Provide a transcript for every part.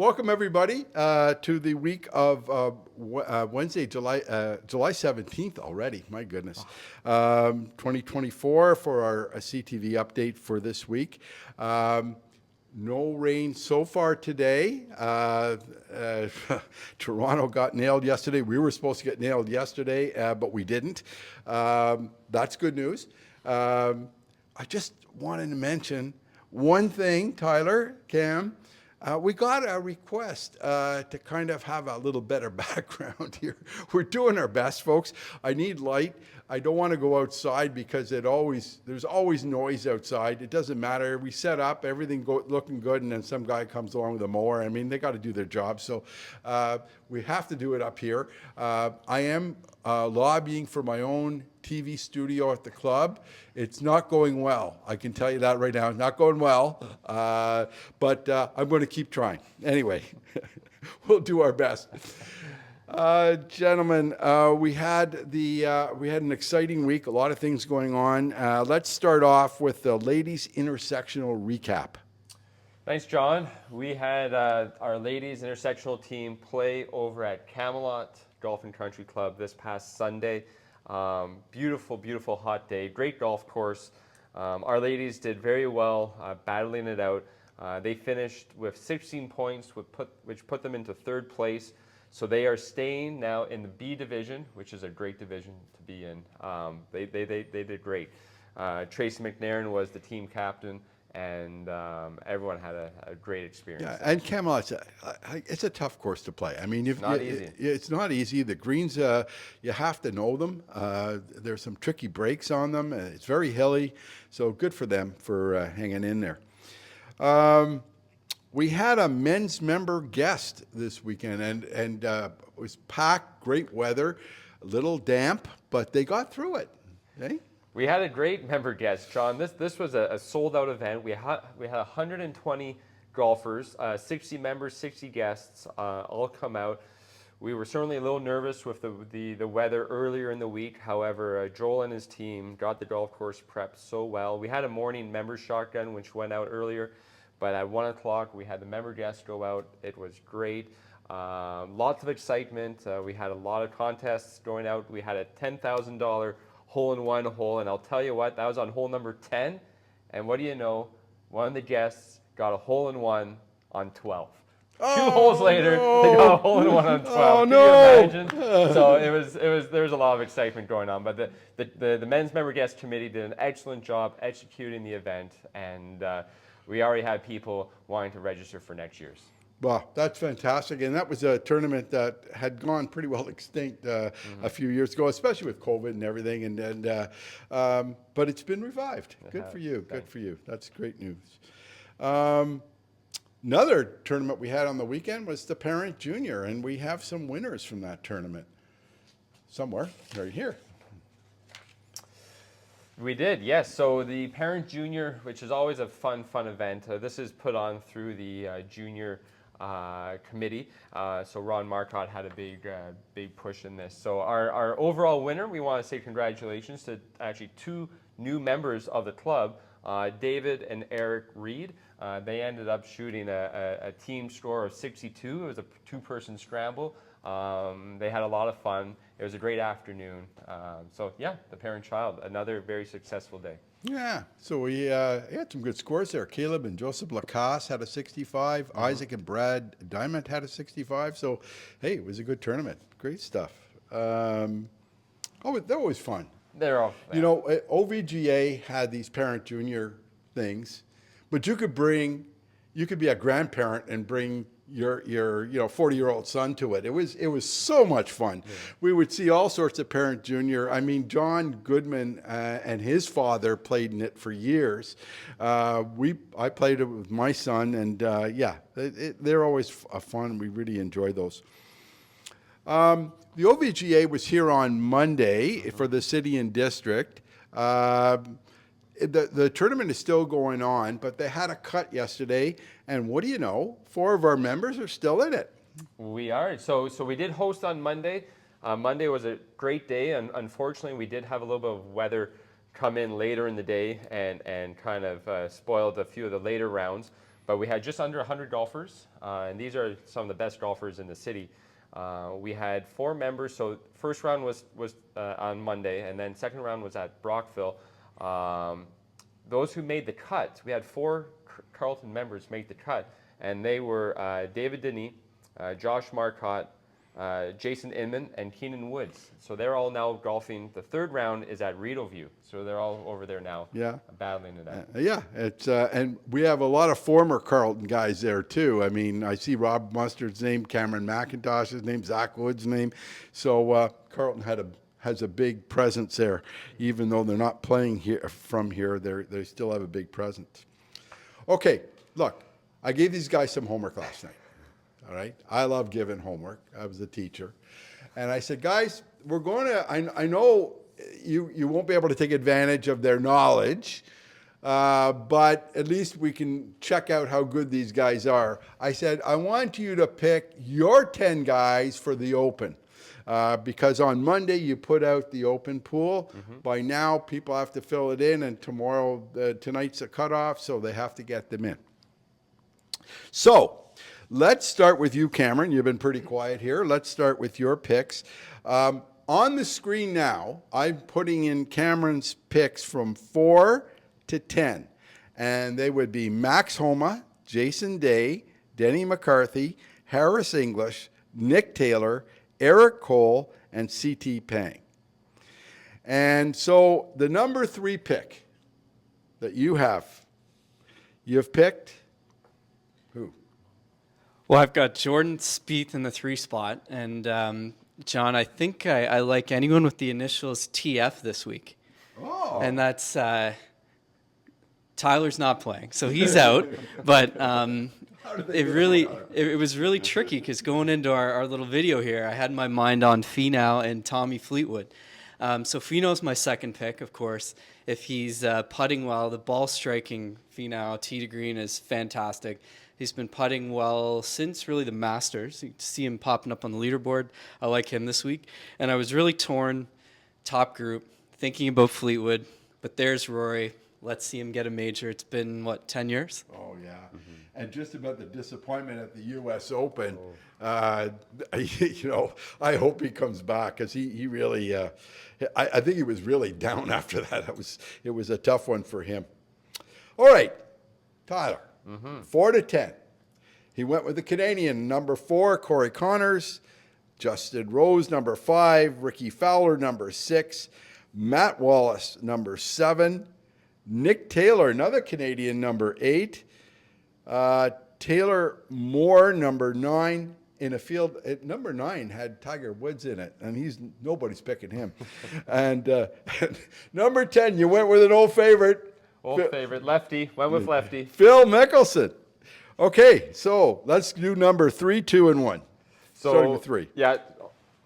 Welcome everybody to the week of Wednesday, July 17th already. My goodness, 2024 for our CTV update for this week. No rain so far today. Toronto got nailed yesterday. We were supposed to get nailed yesterday, but we didn't. That's good news. I just wanted to mention one thing, Tyler, Cam. We got a request to kind of have a little better background here. We're doing our best, folks. I need light. I don't want to go outside because there's always noise outside. It doesn't matter. We set up, everything looking good, and then some guy comes along with a mower. I mean, they got to do their job, so we have to do it up here. I am lobbying for my own TV studio at the club. It's not going well. I can tell you that right now. It's not going well, but I'm going to keep trying. Anyway, we'll do our best. Gentlemen, we had an exciting week. A lot of things going on. Let's start off with the ladies' intersectional recap. Thanks, John. We had our ladies' intersectional team play over at Camelot Golf and Country Club this past Sunday. Beautiful, beautiful hot day. Great golf course. Our ladies did very well battling it out. They finished with 16 points, which put them into third place. So they are staying now in the B division, which is a great division to be in. They did great. Tracy McNairn was the team captain, and everyone had a great experience. Yeah, and Camelot, it's a tough course to play. I mean, easy. It's not easy. The greens, you have to know them. There's some tricky breaks on them. It's very hilly, so good for them for hanging in there. We had a men's member guest this weekend, and it was packed, great weather, a little damp, but they got through it. Okay? We had a great member guest, John. This was a sold-out event. We had 120 golfers, 60 members, 60 guests, all come out. We were certainly a little nervous with the weather earlier in the week. However, Joel and his team got the golf course prepped so well. We had a morning member shotgun, which went out earlier. But at 1 o'clock, we had the member guests go out. It was great. Lots of excitement. We had a lot of contests going out. We had a $10,000 hole-in-one hole, and I'll tell you what, that was on hole number 10. And what do you know? One of the guests got a hole-in-one on 12. Two holes later, they got a hole-in-one on 12. Oh, Can no. you imagine? So there was a lot of excitement going on. But the men's member guest committee did an excellent job executing the event, and we already had people wanting to register for next year's. Well, that's fantastic. And that was a tournament that had gone pretty well extinct a few years ago, especially with COVID and everything. But it's been revived. Good for you. Good for you. That's great news. Another tournament we had on the weekend was the Parent Junior, and we have some winners from that tournament somewhere right here. We did, yes. So the Parent Junior, which is always a fun event, this is put on through the junior committee. So Ron Marcotte had a big push in this. So our overall winner, we want to say congratulations to actually two new members of the club, David and Eric Reed. They ended up shooting a team score of 62. It was a two-person scramble. They had a lot of fun. It was a great afternoon. So yeah, the parent-child, another very successful day. Yeah, so we had some good scores there. Caleb and Joseph Lacasse had a 65. Isaac and Brad Diamond had a 65. So, hey, it was a good tournament. Great stuff. They're always fun. They're all. You know, OVGA had these parent-junior things, but you could be a grandparent and bring your 40-year-old son to it. It was so much fun. Yeah. We would see all sorts of Parent Junior. I mean, John Goodman and his father played in it for years. I played it with my son, and they're always fun. We really enjoy those. The OVGA was here on Monday for the city and district. The tournament is still going on, but they had a cut yesterday, and what do you know? 4 of our members are still in it. We are. So we did host on Monday. Monday was a great day, and unfortunately we did have a little bit of weather come in later in the day and kind of spoiled a few of the later rounds. but we had just under 100 golfers, and these are some of the best golfers in the city. We had 4 members, so first round was on Monday, and then second round was at Brockville. Those who made the cut, we had 4 Carleton members make the cut, and they were David Denis, Josh Marcotte, Jason Inman, and Keenan Woods. So they're all now golfing. The third round is at Rideau, so they're all over there now, battling it out. Yeah, it's and we have a lot of former Carleton guys there too. I mean, I see Rob Mustard's name, Cameron McIntosh's name, Zach Wood's name. So Carleton has a big presence there, even though they're not playing here from here. They still have a big presence. Okay, look, I gave these guys some homework last night. All right, I love giving homework. I was a teacher, and I said, guys, we're going to. I know you won't be able to take advantage of their knowledge, but at least we can check out how good these guys are. I said, I want you to pick your 10 guys for the Open. Because on Monday you put out the open pool. By now people have to fill it in, and tonight's a cutoff, so they have to get them in. So let's start with you, Cameron. You've been pretty quiet here. Let's start with your picks. On the screen now, I'm putting in Cameron's picks from 4 to 10, and they would be Max Homa, Jason Day, Denny McCarthy, Harris English, Nick Taylor, Eric Cole, and C.T. Pang. And so the number 3 pick that you've picked who? Well, I've got Jordan Spieth in the 3 spot, and John, I think I like anyone with the initials TF this week. Oh. And that's Tyler's not playing, so he's out, but it was really tricky because going into our little video here, I had my mind on Finau and Tommy Fleetwood. So Finau's my second pick, of course. If he's putting well, the ball striking Finau tee to green is fantastic. He's been putting well since really the Masters. You see him popping up on the leaderboard. I like him this week. And I was really torn, top group, thinking about Fleetwood, but there's Rory. Let's see him get a major. It's been, 10 years? Oh, yeah. And just about the disappointment at the U.S. Open, I hope he comes back, because he really, I think he was really down after that. It was a tough one for him. All right, Tyler, 4 to 10. He went with the Canadian, number 4, Corey Connors, Justin Rose, number 5, Ricky Fowler, number 6, Matt Wallace, number 7, Nick Taylor, another Canadian, number 8, Taylor Moore, number 9, in a field at number 9 had Tiger Woods in it, and nobody's picking him. And number 10, you went with an old favorite. Lefty. Went with lefty. Phil Mickelson. Okay, so let's do number 3, 2, and 1. Starting with 3. Yeah,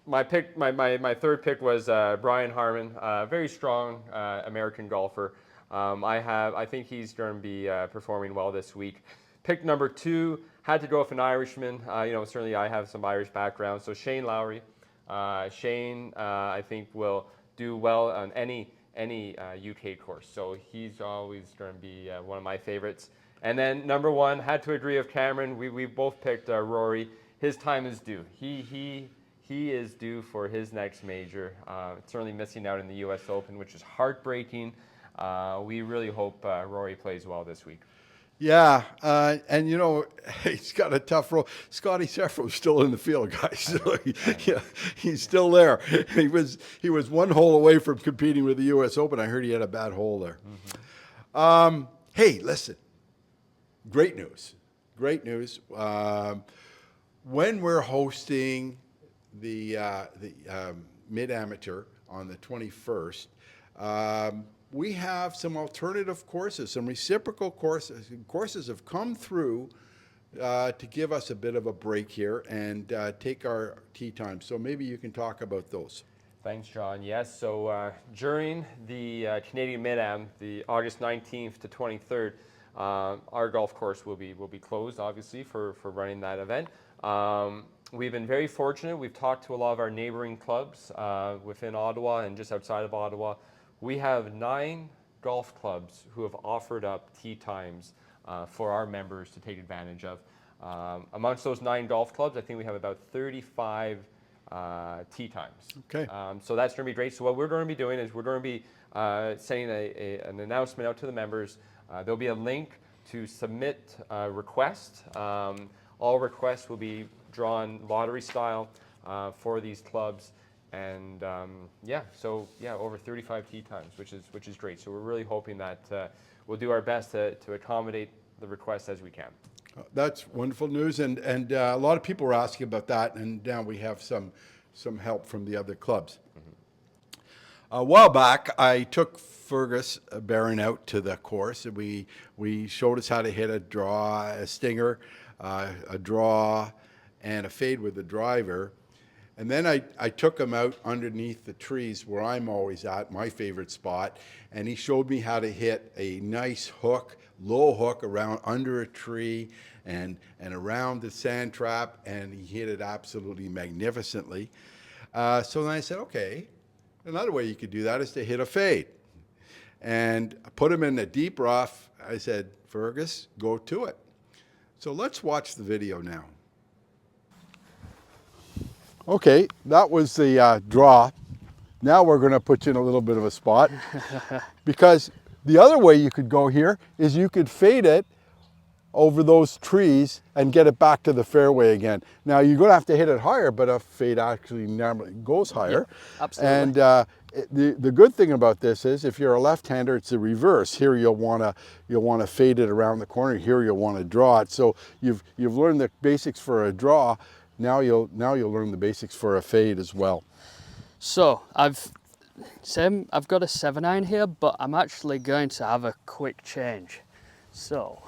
my pick, my third pick was Brian Harman, very strong American golfer. I think he's going to be performing well this week. Pick number 2, had to go with an Irishman. Certainly I have some Irish background. So Shane Lowry. Shane, I think, will do well on any UK course. So he's always going to be one of my favorites. And then number 1, had to agree with Cameron. We both picked Rory. His time is due. He is due for his next major. Certainly missing out in the U.S. Open, which is heartbreaking. We really hope Rory plays well this week. Yeah, and he's got a tough role. Scotty Scheffler's still in the field, guys. So he's still there. He was one hole away from competing with the U.S. Open. I heard he had a bad hole there. Hey, listen, great news. When we're hosting the mid-amateur on the 21st, we have some alternative courses, some reciprocal courses. Courses have come through to give us a bit of a break here and take our tee time. So maybe you can talk about those. Thanks, John. Yes, so during the Canadian Mid-Am, the August 19th to 23rd, our golf course will be closed, obviously, for running that event. We've been very fortunate. We've talked to a lot of our neighboring clubs within Ottawa and just outside of Ottawa. We have 9 golf clubs who have offered up tee times for our members to take advantage of. Amongst those 9 golf clubs, I think we have about 35 tee times. Okay. So that's going to be great. So what we're going to be doing is we're going to be sending an announcement out to the members. There'll be a link to submit requests. All requests will be drawn lottery style for these clubs. And over 35 tee times, which is great. So we're really hoping that we'll do our best to accommodate the requests as we can. That's wonderful news, and a lot of people were asking about that, and now we have some help from the other clubs. A while back, I took Fergus Barron out to the course, and we showed us how to hit a draw, a stinger, a draw, and a fade with the driver. And then I took him out underneath the trees where I'm always at, my favorite spot, and he showed me how to hit a nice hook, low hook around under a tree and around the sand trap, and he hit it absolutely magnificently. So then I said, okay, another way you could do that is to hit a fade. And I put him in the deep rough. I said, Fergus, go to it. So let's watch the video now. Okay, that was the draw. Now we're going to put you in a little bit of a spot, because the other way you could go here is you could fade it over those trees and get it back to the fairway again. Now you're going to have to hit it higher, but a fade actually normally goes higher. Yeah, absolutely. And the good thing about this is if you're a left-hander, it's the reverse. Here you'll want to fade it around the corner. Here you'll want to draw it. So you've learned the basics for a draw. Now you'll learn the basics for a fade as well. So I've got a 7-iron here, but I'm actually going to have a quick change. So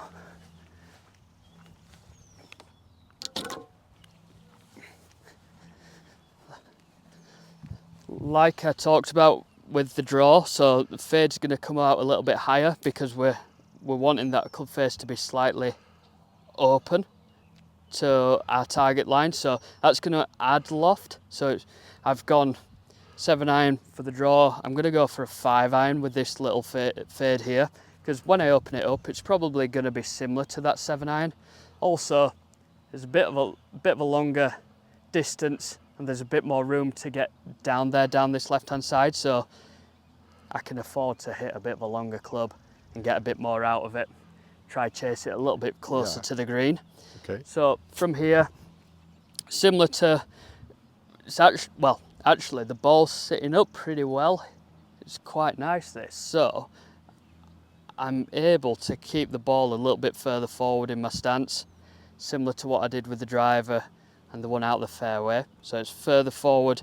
like I talked about with the draw, so the fade's going to come out a little bit higher because we're wanting that club face to be slightly open to our target line, so that's going to add loft. So I've gone 7-iron for the draw. I'm going to go for a 5-iron with this little fade here, because when I open it up, it's probably going to be similar to that 7-iron. Also, there's a bit of a longer distance, and there's a bit more room to get down this left-hand side, so I can afford to hit a bit of a longer club and get a bit more out of it. Try chase it a little bit closer to the green. Okay. So from here, similar to, actually the ball's sitting up pretty well. It's quite nice this. So I'm able to keep the ball a little bit further forward in my stance, similar to what I did with the driver and the one out the fairway. So it's further forward,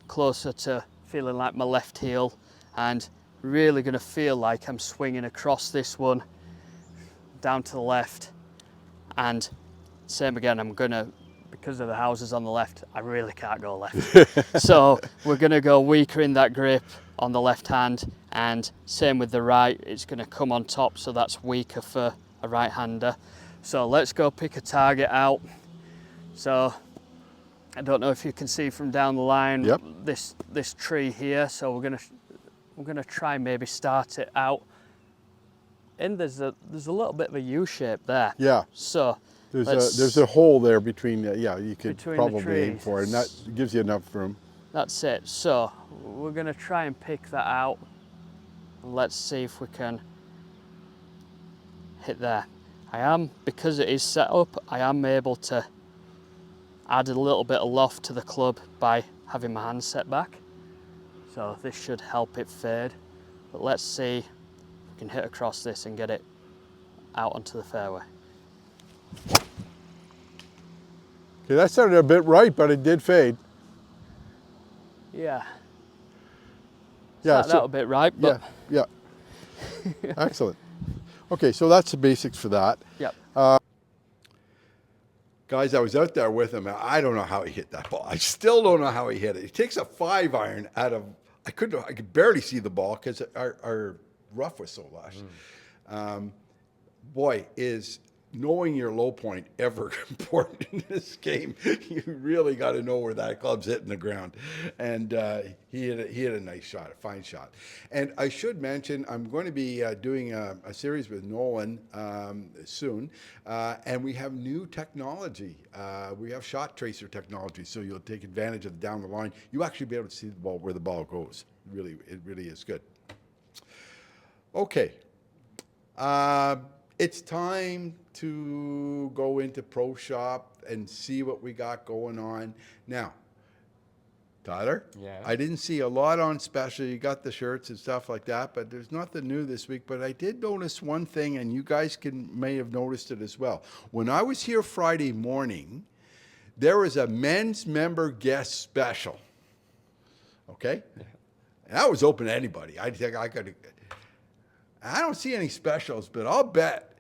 closer to feeling like my left heel, and really going to feel like I'm swinging across this one down to the left. And same again, I'm gonna, because of the houses on the left, I really can't go left. So we're gonna go weaker in that grip on the left hand, and same with the right, it's gonna come on top, so that's weaker for a right-hander. So let's go pick a target out. So I don't know if you can see from down the line, yep, this tree here. So we're gonna try maybe start it out. And there's a little bit of a U shape there. Yeah. So there's a hole there between. You could between probably aim for it, and that gives you enough room. That's it. So we're gonna try and pick that out. And let's see if we can hit there. Because it is set up, I am able to add a little bit of loft to the club by having my hand set back. So this should help it fade. But let's see. Can hit across this and get it out onto the fairway. Okay, that sounded a bit right, but it did fade. Yeah. Yeah, That a bit right, but yeah. Excellent. Okay, so that's the basics for that. Yep. Guys, I was out there with him, and I don't know how he hit that ball. I still don't know how he hit it. He takes a 5-iron out of. I could barely see the ball because our rough was so lush. Boy, is knowing your low point ever important in this game. You really got to know where that club's hitting the ground. And he hit a nice shot, a fine shot. And I should mention, I'm going to be doing a series with Nolan soon, and we have new technology. We have shot tracer technology, so you'll take advantage of down the line. You actually be able to see the ball where the ball goes. It really is good. Okay. It's time to go into Pro Shop and see what we got going on. Now, Tyler, Yeah. I didn't see a lot on special. You got the shirts and stuff like that, but there's nothing new this week. But I did notice one thing, and you guys may have noticed it as well. When I was here Friday morning, there was a men's member guest special. Okay? Yeah. And that was open to anybody. I think I could. I don't see any specials, but I'll bet,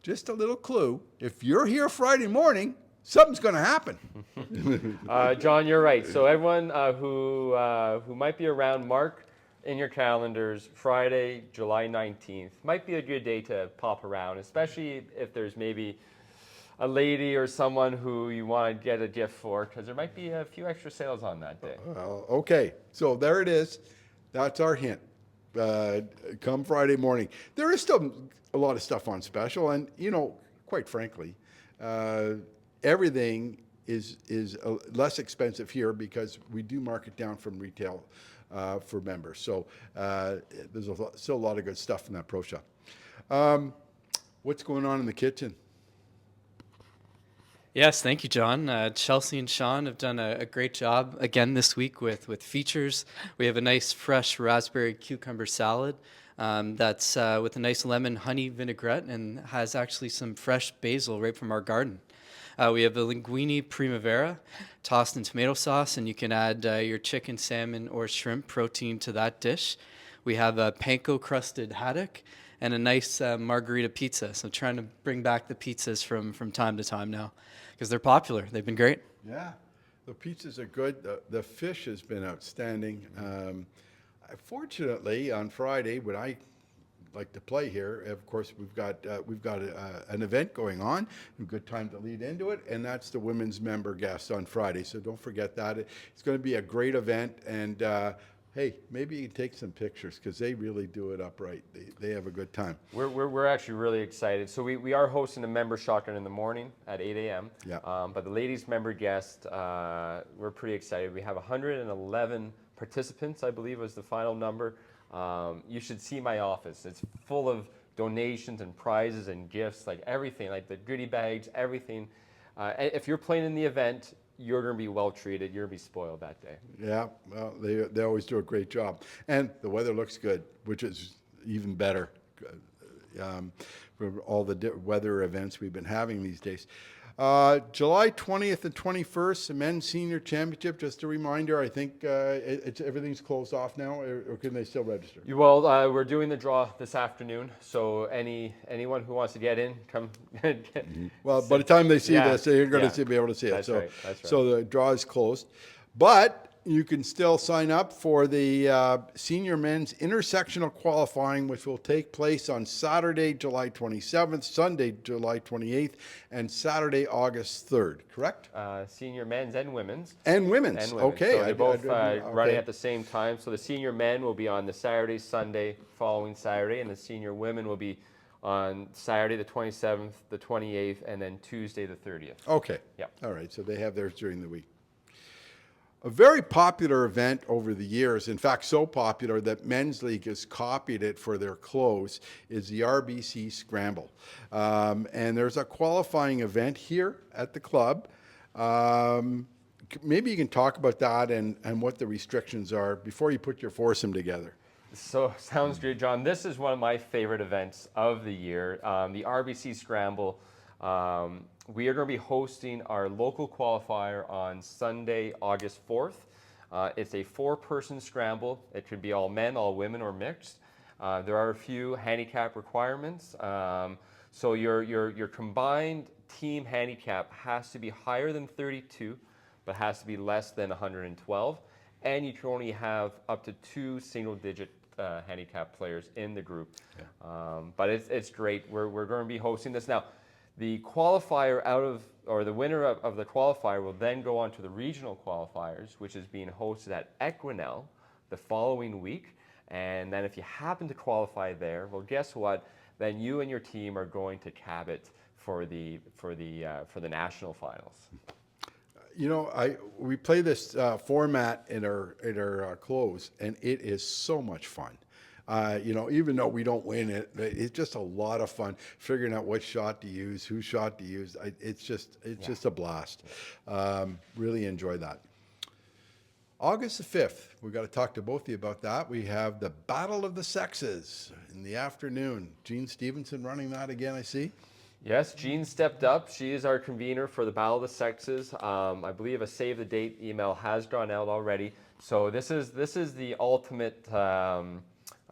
just a little clue, if you're here Friday morning, something's going to happen. John, you're right. So everyone who might be around, mark in your calendars, Friday, July 19th. Might be a good day to pop around, especially if there's maybe a lady or someone who you want to get a gift for, because there might be a few extra sales on that day. Okay, so there it is. That's our hint. Come Friday morning. There is still a lot of stuff on special, and quite frankly, everything is less expensive here because we do mark it down from retail for members. So there's still a lot of good stuff in that Pro Shop. What's going on in the kitchen? Yes, thank you, John. Chelsea and Sean have done a great job again this week with features. We have a nice fresh raspberry cucumber salad that's with a nice lemon honey vinaigrette and has actually some fresh basil right from our garden. We have a linguine primavera tossed in tomato sauce, and you can add your chicken, salmon, or shrimp protein to that dish. We have a panko crusted haddock and a nice margarita pizza. So trying to bring back the pizzas from time to time now, because they're popular. They've been great. Yeah, the pizzas are good. The fish has been outstanding. Fortunately, on Friday, when I like to play here, of course, we've got an event going on, a good time to lead into it, and that's the women's member guests on Friday. So don't forget that. It's going to be a great event, and hey, maybe you can take some pictures because they really do it up right. They have a good time. We're actually really excited. So we are hosting a member shotgun in the morning at 8 a.m. Yeah. But the ladies member guest, we're pretty excited. We have 111 participants, I believe was the final number. You should see my office. It's full of donations and prizes and gifts, like everything, like the goodie bags, everything. If you're playing in the event, you're going to be well treated. You're going to be spoiled that day. Yeah, well, they always do a great job. And the weather looks good, which is even better for all the weather events we've been having these days. July 20th and 21st, the Men's Senior Championship. Just a reminder, I think everything's closed off now, or can they still register? Well, we're doing the draw this afternoon, so anyone who wants to get in, come. Well, by the time they see this, they're going to be able to see it. That's right. So the draw is closed. But you can still sign up for the Senior Men's Intersectional Qualifying, which will take place on Saturday, July 27th, Sunday, July 28th, and Saturday, August 3rd, correct? Senior men's and women's. And women's. Okay. So they're both running at the same time. So the senior men will be on the Saturday, Sunday, following Saturday, and the senior women will be on Saturday the 27th, the 28th, and then Tuesday the 30th. Okay. Yeah. All right. So they have theirs during the week. A very popular event over the years, in fact, so popular that Men's League has copied it for their clothes, is the RBC Scramble. And there's a qualifying event here at the club. Maybe you can talk about that and what the restrictions are before you put your foursome together. So sounds good, John. This is one of my favorite events of the year, the RBC Scramble. We are going to be hosting our local qualifier on Sunday, August 4th. It's a 4-person scramble. It could be all men, all women, or mixed. There are a few handicap requirements. So your combined team handicap has to be higher than 32, but has to be less than 112. And you can only have up to 2 single-digit handicap players in the group. Yeah. But it's great. We're going to be hosting this now. The qualifier or the winner of the qualifier will then go on to the regional qualifiers, which is being hosted at Equinel the following week. And then if you happen to qualify there, well, guess what? Then you and your team are going to Cabot for the national finals. You know, we play this format in our close, and it is so much fun. You know, even though we don't win it, it's just a lot of fun figuring out what shot to use, whose shot to use. It's just a blast. Really enjoy that. August the 5th, we've got to talk to both of you about that. We have the Battle of the Sexes in the afternoon. Jean Stevenson running that again, I see. Yes, Jean stepped up. She is our convener for the Battle of the Sexes. I believe a save the date email has gone out already. So this is the ultimate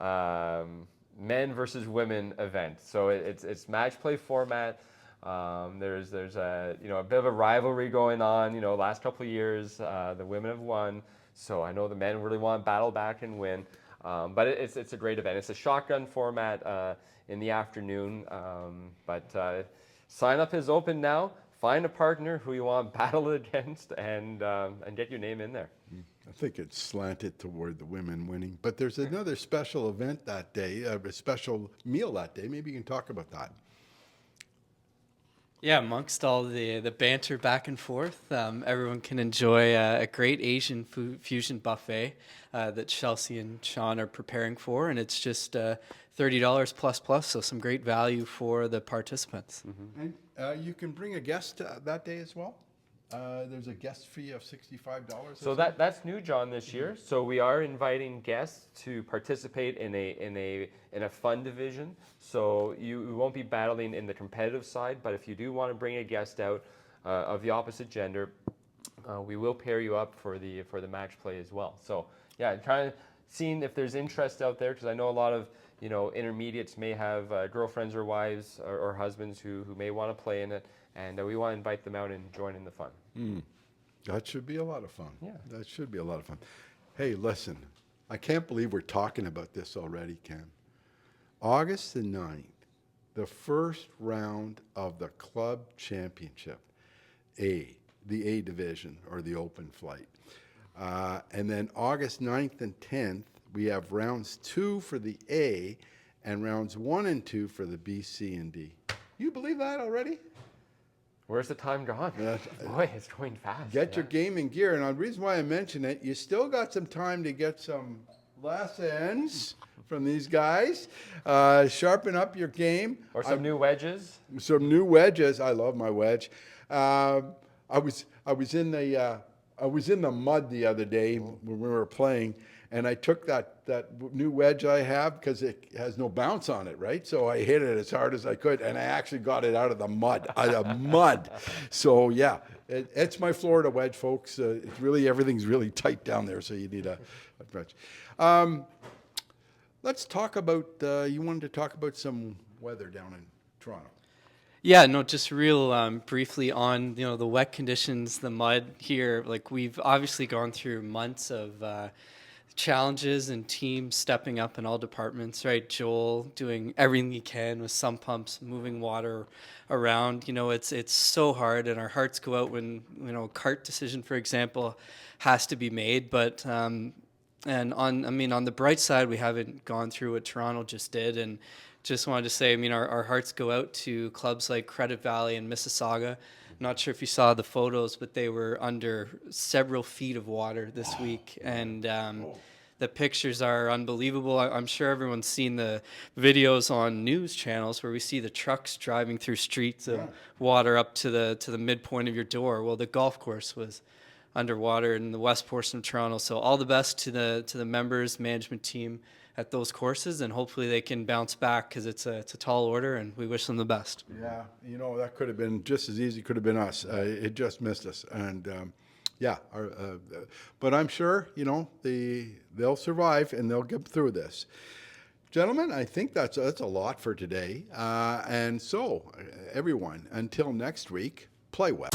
men versus women event. So it's match play format. There's a a bit of a rivalry going on. Last couple of years the women have won. So I know the men really want to battle back and win. But it's a great event. It's a shotgun format in the afternoon. But sign up is open now. Find a partner who you want to battle against and get your name in there. I think it's slanted toward the women winning. But there's another special event that day, a special meal that day. Maybe you can talk about that. Yeah, amongst all the banter back and forth, everyone can enjoy a great Asian fusion buffet that Chelsea and Sean are preparing for, and it's just $30 plus, so some great value for the participants. Mm-hmm. And you can bring a guest that day as well. There's a guest fee of $65. So that's new, John, this year. So we are inviting guests to participate in a fun division. So you won't be battling in the competitive side, but if you do want to bring a guest out of the opposite gender, we will pair you up for the match play as well. So yeah, trying to seeing if there's interest out there, because I know a lot of intermediates may have girlfriends or wives or husbands who may want to play in it. And we want to invite them out and join in the fun. That should be a lot of fun. Yeah. That should be a lot of fun. Hey, listen, I can't believe we're talking about this already, Ken. August the 9th, the first round of the club championship, the A division or the open flight. And then August 9th and 10th, we have rounds 2 for the A and rounds 1 and 2 for the B, C, and D. You believe that already? Where's the time gone? Boy, it's going fast. Get your gaming gear. And the reason why I mention it, you still got some time to get some lessons from these guys. Sharpen up your game. Or some new wedges. Some new wedges. I love my wedge. I was in the mud the other day when we were playing, and I took that new wedge I have because it has no bounce on it, right? So I hit it as hard as I could, and I actually got it out of the mud. So yeah, it's my Florida wedge, folks. It's really, everything's really tight down there, so you need a wedge. Let's talk about, you wanted to talk about some weather down in Toronto. Yeah, no, just real briefly on the wet conditions, the mud here. Like, we've obviously gone through months of challenges and teams stepping up in all departments, right? Joel doing everything he can with sump pumps, moving water around. It's so hard, and our hearts go out when a cart decision, for example, has to be made. But and on the bright side, we haven't gone through what Toronto just did, and just wanted to say, our hearts go out to clubs like Credit Valley and Mississauga. Not sure if you saw the photos, but they were under several feet of water this week, and the pictures are unbelievable. I'm sure everyone's seen the videos on news channels where we see the trucks driving through streets of water up to the midpoint of your door. Well, the golf course was underwater in the west portion of Toronto. So all the best to the members, management team at those courses, and hopefully they can bounce back, because it's a tall order, and we wish them the best. Yeah, that could have been just as easy. Could have been us. It just missed us, and but I'm sure they'll survive and they'll get through this. Gentlemen, I think that's a lot for today, and so everyone, until next week, play well.